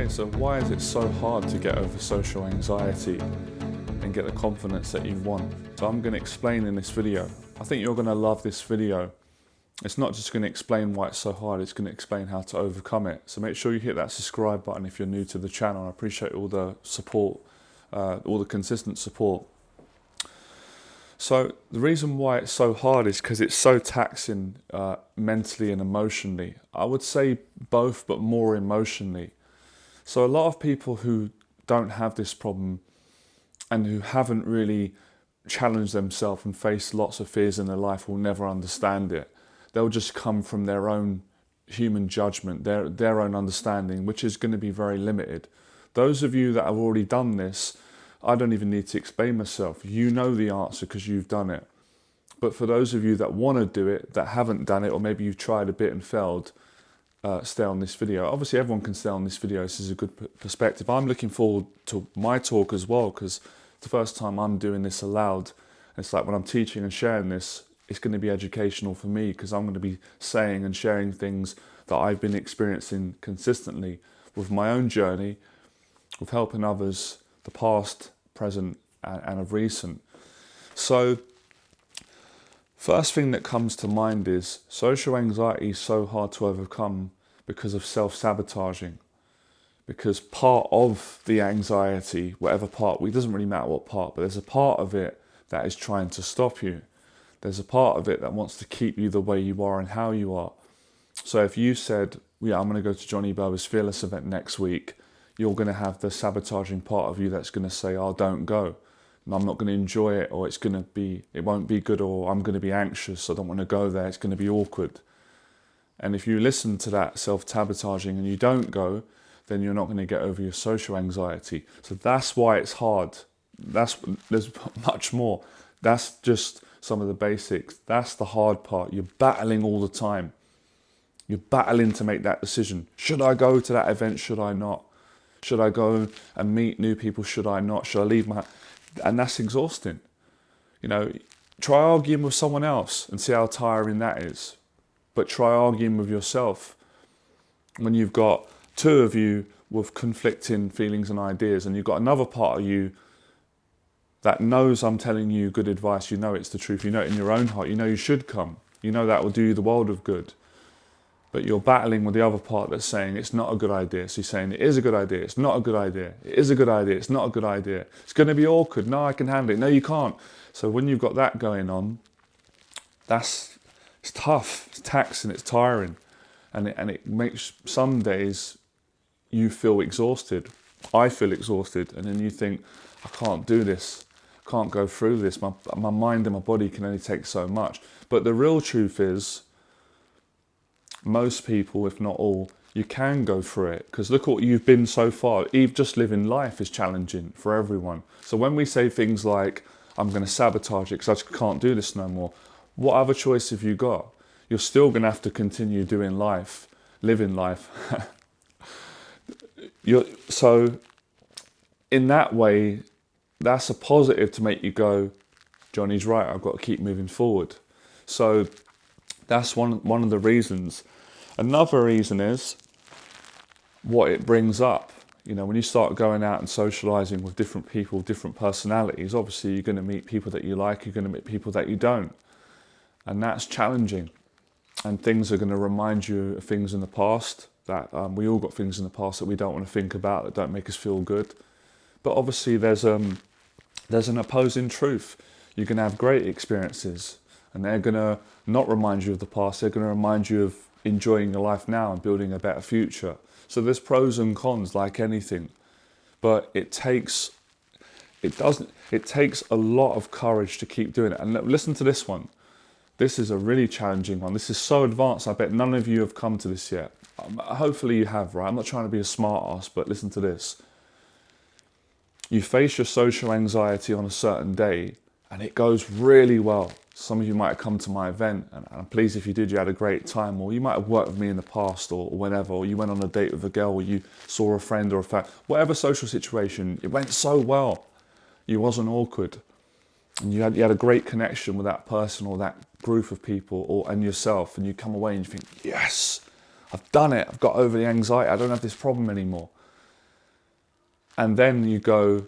Okay, so why is it so hard to get over social anxiety and get the confidence that you want? So I'm going to explain in this video. I think you're going to love this video. It's not just going to explain why it's so hard, it's going to explain how to overcome it. So make sure you hit that subscribe button if you're new to the channel. I appreciate all the support, all the consistent support. So the reason why it's so hard is because it's so taxing mentally and emotionally. I would say both, but more emotionally. So a lot of people who don't have this problem and who haven't really challenged themselves and faced lots of fears in their life will never understand it. They'll just come from their own human judgment, their own understanding, which is going to be very limited. Those of you that have already done this, I don't even need to explain myself. You know the answer because you've done it. But for those of you that want to do it, that haven't done it, or maybe you've tried a bit and failed, stay on this video. Obviously everyone can stay on this video. This is a good perspective. I'm looking forward to my talk as well, because it's the first time I'm doing this aloud. It's like when I'm teaching and sharing this, it's going to be educational for me, because I'm going to be saying and sharing things that I've been experiencing consistently with my own journey, with helping others, the past, present, and of recent. So first thing that comes to mind is social anxiety is so hard to overcome because of self-sabotaging. Because part of the anxiety, whatever part, it doesn't really matter what part, but there's a part of it that is trying to stop you. There's a part of it that wants to keep you the way you are and how you are. So if you said, yeah, I'm going to go to Johnny Berba's Fearless event next week, you're going to have the sabotaging part of you that's going to say, oh, don't go. And I'm not going to enjoy it, or it won't be good, or I'm going to be anxious, I don't want to go there, it's going to be awkward. And if you listen to that self-sabotaging and you don't go, then you're not going to get over your social anxiety. So that's why it's hard. There's much more. That's just some of the basics. That's the hard part. You're battling all the time. You're battling to make that decision. Should I go to that event? Should I not? Should I go and meet new people? Should I not? Should I leave my... And that's exhausting. You know, try arguing with someone else and see how tiring that is. But try arguing with yourself. When you've got two of you with conflicting feelings and ideas, and you've got another part of you that knows I'm telling you good advice, you know it's the truth, you know it in your own heart, you know you should come, you know that will do you the world of good. But you're battling with the other part that's saying it's not a good idea. So you're saying it is a good idea, it's not a good idea, it is a good idea, it's not a good idea. It's going to be awkward, no, I can handle it, no, you can't. So when you've got that going on, it's tough, it's taxing, it's tiring. And it makes some days you feel exhausted. I feel exhausted, and then you think, I can't do this, I can't go through this, my mind and my body can only take so much. But the real truth is, most people, if not all, you can go through it, because look at what you've been so far. Even just living life is challenging for everyone. So when we say things like, I'm going to sabotage it because I just can't do this no more, what other choice have you got? You're still going to have to continue doing life, living life. So in that way, that's a positive to make you go, Johnny's right, I've got to keep moving forward. So that's one of the reasons. Another reason is what it brings up. You know, when you start going out and socializing with different people, different personalities, obviously you're going to meet people that you like, you're going to meet people that you don't. And that's challenging. And things are going to remind you of things in the past that we all got things in the past that we don't want to think about, that don't make us feel good. But obviously there's an opposing truth. You're going to have great experiences, and they're going to not remind you of the past. They're going to remind you of enjoying your life now and building a better future. So there's pros and cons like anything, but it takes a lot of courage to keep doing it. And listen to this one. This is a really challenging one. This is so advanced. I bet none of you have come to this yet. Hopefully you have, right? I'm not trying to be a smart ass, but listen to this. You face your social anxiety on a certain day and it goes really well. Some of you might have come to my event, and I'm pleased if you did, you had a great time, or you might have worked with me in the past, or whenever, or you went on a date with a girl, or you saw a friend or a friend, whatever social situation, it went so well. You wasn't awkward. And you had a great connection with that person or that group of people and yourself, and you come away and you think, yes, I've done it, I've got over the anxiety, I don't have this problem anymore. And then you go,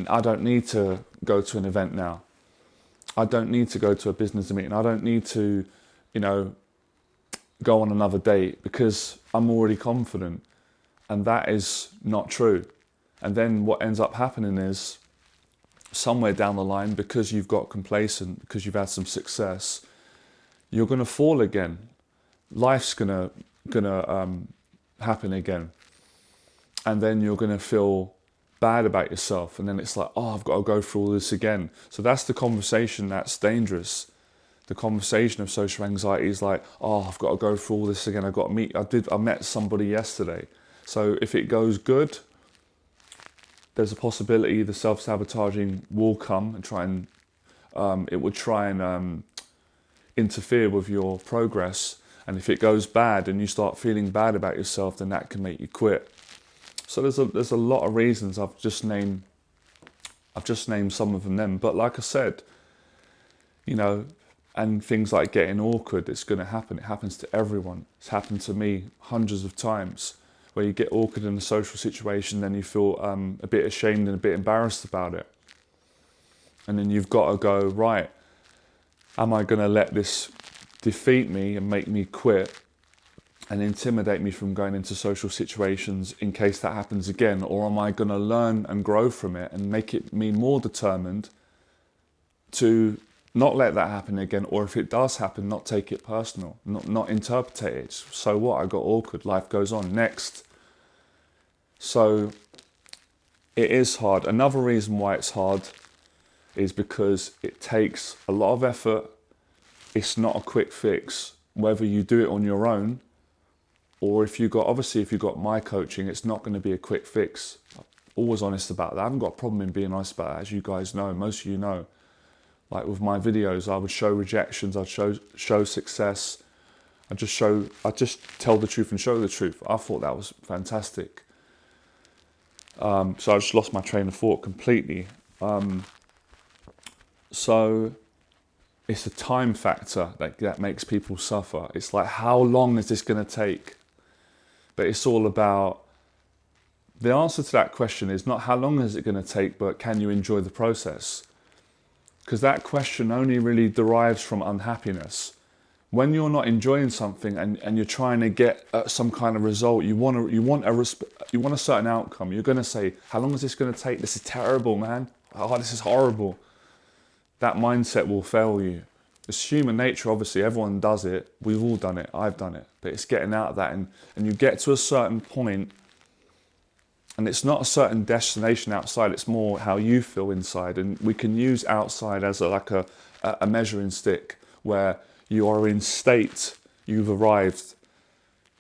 I don't need to go to an event now. I don't need to go to a business meeting. I don't need to, you know, go on another date because I'm already confident. And that is not true. And then what ends up happening is somewhere down the line, because you've got complacent, because you've had some success, you're going to fall again. Life's gonna happen again. And then you're going to feel bad about yourself. And then it's like, oh, I've got to go through all this again. So that's the conversation that's dangerous. The conversation of social anxiety is like, oh, I've got to go through all this again. I've got to meet, I met somebody yesterday. So if it goes good, there's a possibility the self-sabotaging will come and try and, it would try and interfere with your progress. And if it goes bad and you start feeling bad about yourself, then that can make you quit. So there's a lot of reasons. I've just named some of them. But like I said, you know, and things like getting awkward, it's going to happen. It happens to everyone. It's happened to me hundreds of times, where you get awkward in a social situation, then you feel a bit ashamed and a bit embarrassed about it. And then you've got to go, right, am I going to let this defeat me and make me quit and intimidate me from going into social situations in case that happens again? Or am I going to learn and grow from it and make it me more determined to not let that happen again? Or if it does happen, not take it personal, not interpret it. So what? I got awkward, life goes on, next. So it is hard. Another reason why it's hard is because it takes a lot of effort. It's not a quick fix, whether you do it on your own or if you got my coaching, it's not going to be a quick fix. I'm always honest about that. I haven't got a problem in being honest about that, as you guys know, most of you know. Like with my videos, I would show rejections, I'd show success. I'd just tell the truth and show the truth. I thought that was fantastic. So I just lost my train of thought completely. So it's a time factor that makes people suffer. It's like, how long is this going to take? But it's all about, the answer to that question is not how long is it going to take, but can you enjoy the process? Because that question only really derives from unhappiness. When you're not enjoying something and you're trying to get some kind of result, you want a certain outcome. You're going to say, how long is this going to take? This is terrible, man. Oh, this is horrible. That mindset will fail you. It's human nature, obviously. Everyone does it. We've all done it. I've done it. But it's getting out of that. And you get to a certain point, and it's not a certain destination outside. It's more how you feel inside. And we can use outside as a measuring stick, where you are in state, you've arrived.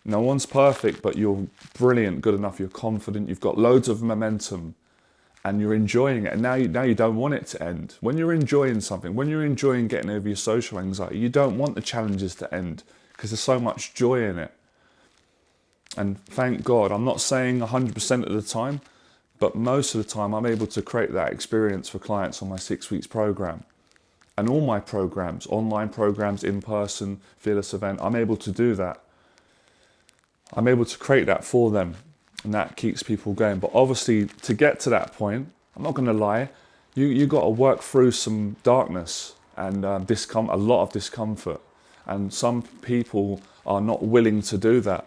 No one's perfect, but you're brilliant, good enough, you're confident, you've got loads of momentum, and you're enjoying it. And now you don't want it to end. When you're enjoying something, when you're enjoying getting over your social anxiety, you don't want the challenges to end, because there's so much joy in it. And thank God, I'm not saying 100% of the time, but most of the time I'm able to create that experience for clients on my 6 weeks program. And all my programs, online programs, in person, fearless event, I'm able to do that. I'm able to create that for them, and that keeps people going. But obviously, to get to that point, I'm not going to lie, you got to work through some darkness and a lot of discomfort. And some people are not willing to do that.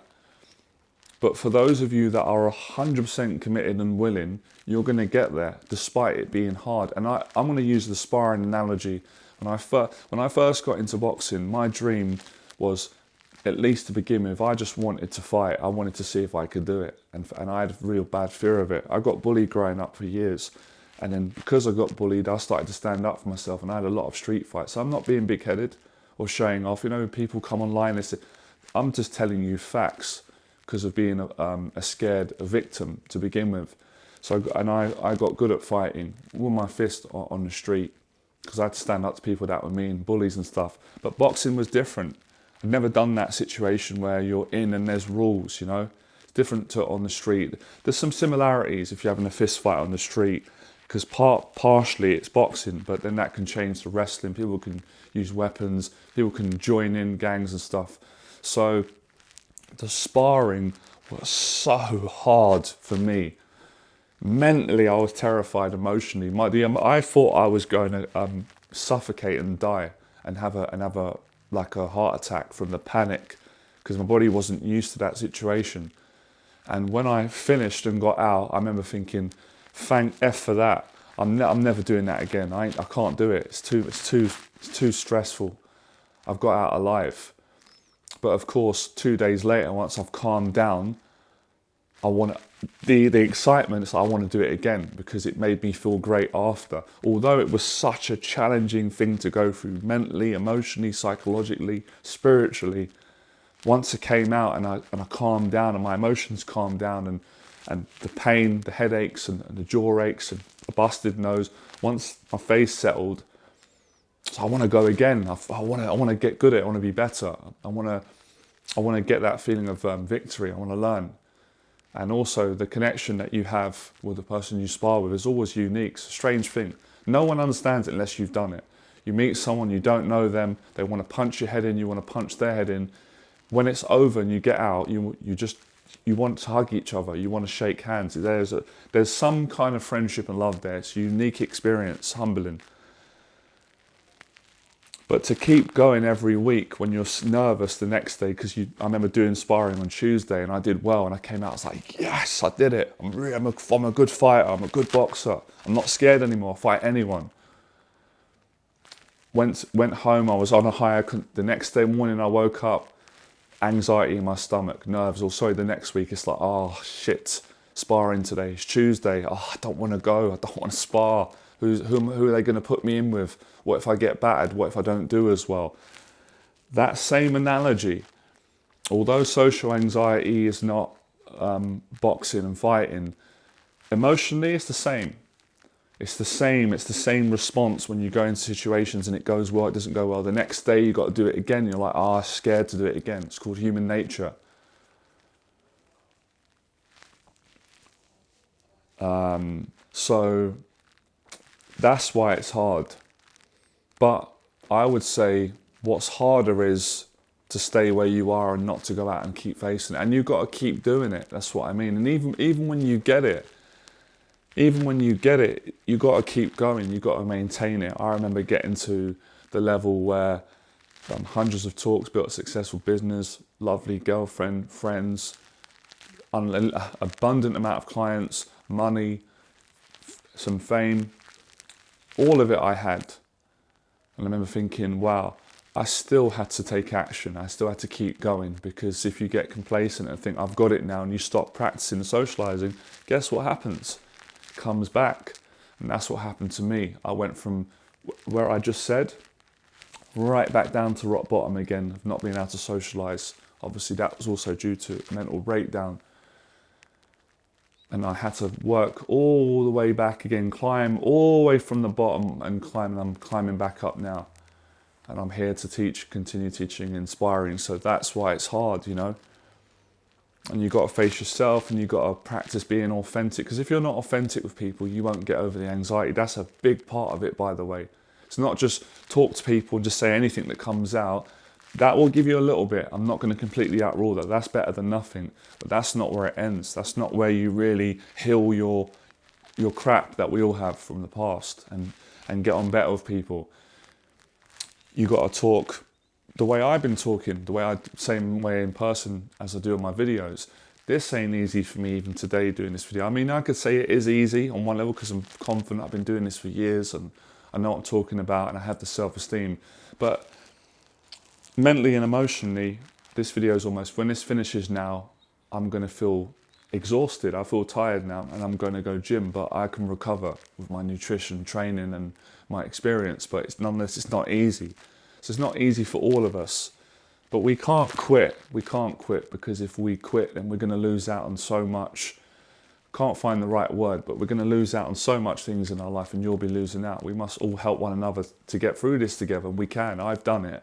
But for those of you that are 100% committed and willing, you're going to get there, despite it being hard. And I'm going to use the sparring analogy. When I first got into boxing, my dream was, at least to begin with, I just wanted to fight. I wanted to see if I could do it. And I had a real bad fear of it. I got bullied growing up for years. And then because I got bullied, I started to stand up for myself. And I had a lot of street fights. So I'm not being big-headed or showing off. You know, people come online, they say, I'm just telling you facts because of being a scared victim to begin with. So, I got good at fighting with my fist on the street, because I had to stand up to people that were mean, bullies and stuff. But boxing was different. I've never done that situation where you're in and there's rules, you know. It's different to on the street. There's some similarities if you're having a fist fight on the street, because partially it's boxing, but then that can change to wrestling. People can use weapons, people can join in gangs and stuff. So the sparring was so hard for me. Mentally, I was terrified. Emotionally, I thought I was going to suffocate and die and have a like a heart attack from the panic, because my body wasn't used to that situation. And when I finished and got out, I remember thinking, "Thank F for that. I'm never doing that again. I can't do it. It's too stressful. I've got out alive." But of course, 2 days later, once I've calmed down, I want the excitement. So I want to do it again because it made me feel great after. Although it was such a challenging thing to go through mentally, emotionally, psychologically, spiritually. Once it came out and I calmed down and my emotions calmed down and the pain, the headaches and the jaw aches and a busted nose. Once my face settled, so I want to go again. I want to get good at it. I want to be better. I want to get that feeling of victory. I want to learn. And also the connection that you have with the person you spar with is always unique. It's a strange thing. No one understands it unless you've done it. You meet someone, you don't know them, they want to punch your head in, you want to punch their head in. When it's over and you get out, you want to hug each other, you want to shake hands. There's some kind of friendship and love there. It's a unique experience, humbling. But to keep going every week when you're nervous the next day, because I remember doing sparring on Tuesday and I did well and I came out, I was like, yes, I did it. I'm a good fighter, I'm a good boxer. I'm not scared anymore, I'll fight anyone. Went home, I was on a high. The next day morning I woke up, anxiety in my stomach, nerves. Or sorry, the next week it's like, oh shit, sparring today. It's Tuesday. Oh, I don't want to go. I don't want to spar. Who are they going to put me in with? What if I get battered? What if I don't do as well? That same analogy, although social anxiety is not boxing and fighting, emotionally it's the same. It's the same response when you go into situations and it goes well, it doesn't go well. The next day you've got to do it again. You're like, scared to do it again. It's called human nature. So that's why it's hard. But I would say what's harder is to stay where you are and not to go out and keep facing it. And you've got to keep doing it. That's what I mean. And even when you get it, you got to keep going. You got to maintain it. I remember getting to the level where hundreds of talks, built a successful business, lovely girlfriend, friends, abundant amount of clients, money, some fame, all of it I had. And I remember thinking, wow, I still had to take action. I still had to keep going, because if you get complacent and think, I've got it now, and you stop practicing and socializing, guess what happens? It comes back. And that's what happened to me. I went from where I just said, right back down to rock bottom again, of not being able to socialize. Obviously, that was also due to a mental breakdown. And I had to work all the way back again, climb all the way from the bottom and climb. And I'm climbing back up now. And I'm here to teach, continue teaching, inspiring. So that's why it's hard, you know. And you've got to face yourself, and you've got to practice being authentic. Because if you're not authentic with people, you won't get over the anxiety. That's a big part of it, by the way. It's not just talk to people and just say anything that comes out. That will give you a little bit. I'm not going to completely outrule that. That's better than nothing. But that's not where it ends. That's not where you really heal your crap that we all have from the past and get on better with people. You got to talk the way I've been talking, same way in person as I do on my videos. This ain't easy for me even today doing this video. I mean, I could say it is easy on one level because I'm confident. I've been doing this for years and I know what I'm talking about and I have the self-esteem. But mentally and emotionally, this video is almost, when this finishes now, I'm going to feel exhausted. I feel tired now and I'm going to go gym, but I can recover with my nutrition, training and my experience. But nonetheless, it's not easy. So it's not easy for all of us. But we can't quit. We can't quit, because if we quit, then we're going to lose out on so much. Can't find the right word, but we're going to lose out on so much things in our life, and you'll be losing out. We must all help one another to get through this together. We can. I've done it.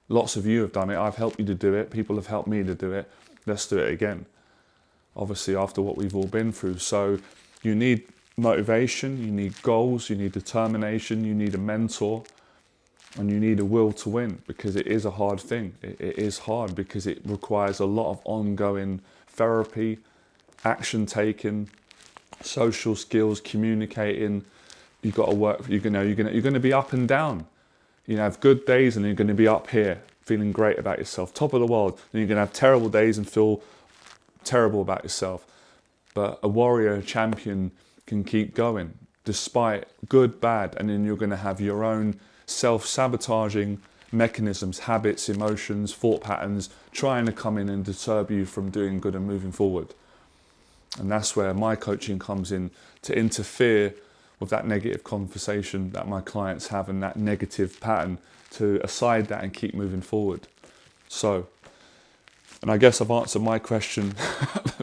Lots of you have done it. I've helped you to do it. People have helped me to do it. Let's do it again. Obviously, after what we've all been through. So you need motivation, you need goals, you need determination, you need a mentor, and you need a will to win, because it is a hard thing. It is hard because it requires a lot of ongoing therapy, action taken, social skills, communicating. You've got to work. You're going to be up and down. You have good days, and you're going to be up here feeling great about yourself, top of the world. Then you're going to have terrible days and feel terrible about yourself. But a warrior, a champion, can keep going despite good, bad, and then you're going to have your own self-sabotaging mechanisms, habits, emotions, thought patterns trying to come in and disturb you from doing good and moving forward. And that's where my coaching comes in, to interfere with that negative conversation that my clients have and that negative pattern, to aside that and keep moving forward. So, and I guess I've answered my question.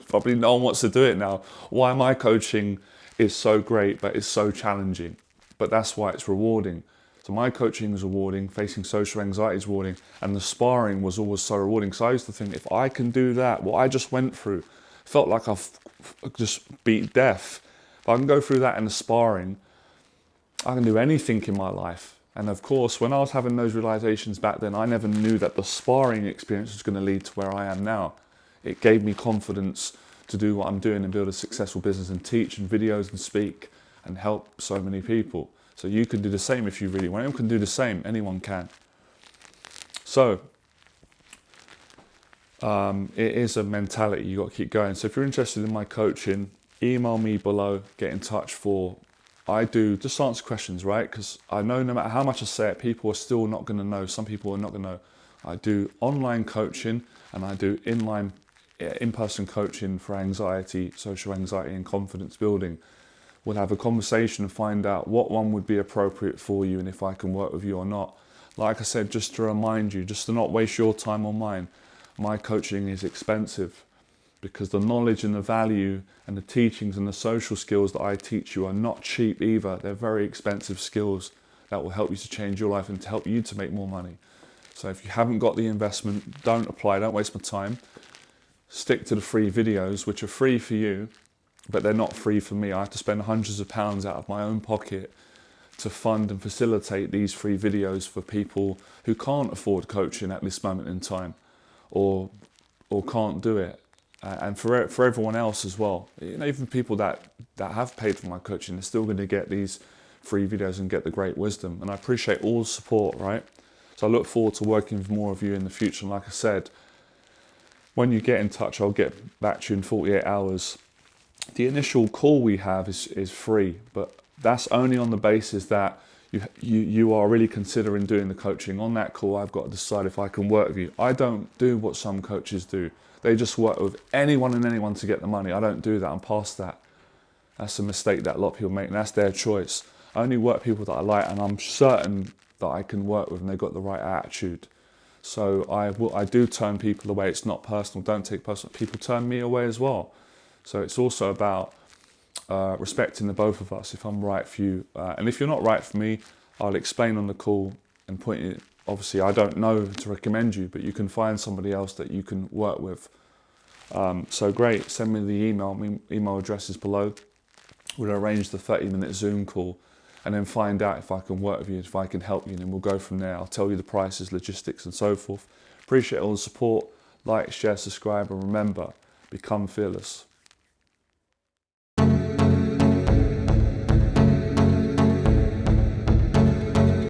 Probably no one wants to do it now. Why my coaching is so great, but it's so challenging. But that's why it's rewarding. So my coaching is rewarding, facing social anxiety is rewarding, and the sparring was always so rewarding. So I used to think, if I can do that, what I just went through, felt like I've just beat death. If I can go through that in the sparring, I can do anything in my life. And of course, when I was having those realizations back then, I never knew that the sparring experience was going to lead to where I am now. It gave me confidence to do what I'm doing and build a successful business and teach and videos and speak and help so many people. So you can do the same if you really want. Anyone can do the same. Anyone can. So it is a mentality. You've got to keep going. So if you're interested in my coaching, email me below, get in touch I do just answer questions, right? Because I know no matter how much I say it, people are still not going to know. Some people are not going to know. I do online coaching and I do in-person coaching for anxiety, social anxiety and confidence building. We'll have a conversation and find out what one would be appropriate for you and if I can work with you or not. Like I said, just to remind you, just to not waste your time or mine, my coaching is expensive, because the knowledge and the value and the teachings and the social skills that I teach you are not cheap either. They're very expensive skills that will help you to change your life and to help you to make more money. So if you haven't got the investment, don't apply, don't waste my time. Stick to the free videos, which are free for you, but they're not free for me. I have to spend hundreds of pounds out of my own pocket to fund and facilitate these free videos for people who can't afford coaching at this moment in time, or can't do it. And for everyone else as well, even people that have paid for my coaching, they're still going to get these free videos and get the great wisdom. And I appreciate all the support, right? So I look forward to working with more of you in the future. And like I said, when you get in touch, I'll get back to you in 48 hours. The initial call we have is free, but that's only on the basis that you are really considering doing the coaching. On that call, I've got to decide if I can work with you. I don't do what some coaches do. They just work with anyone and anyone to get the money. I don't do that. I'm past that. That's a mistake that a lot of people make, and that's their choice. I only work with people that I like, and I'm certain that I can work with, and they've got the right attitude. So I do turn people away. It's not personal. Don't take it personal. People turn me away as well. So it's also about respecting the both of us, if I'm right for you. And if you're not right for me, I'll explain on the call and point you. Obviously, I don't know to recommend you, but you can find somebody else that you can work with. So great, send me the email. My email address is below. We'll arrange the 30-minute Zoom call and then find out if I can work with you, if I can help you, and then we'll go from there. I'll tell you the prices, logistics, and so forth. Appreciate all the support. Like, share, subscribe, and remember, become fearless.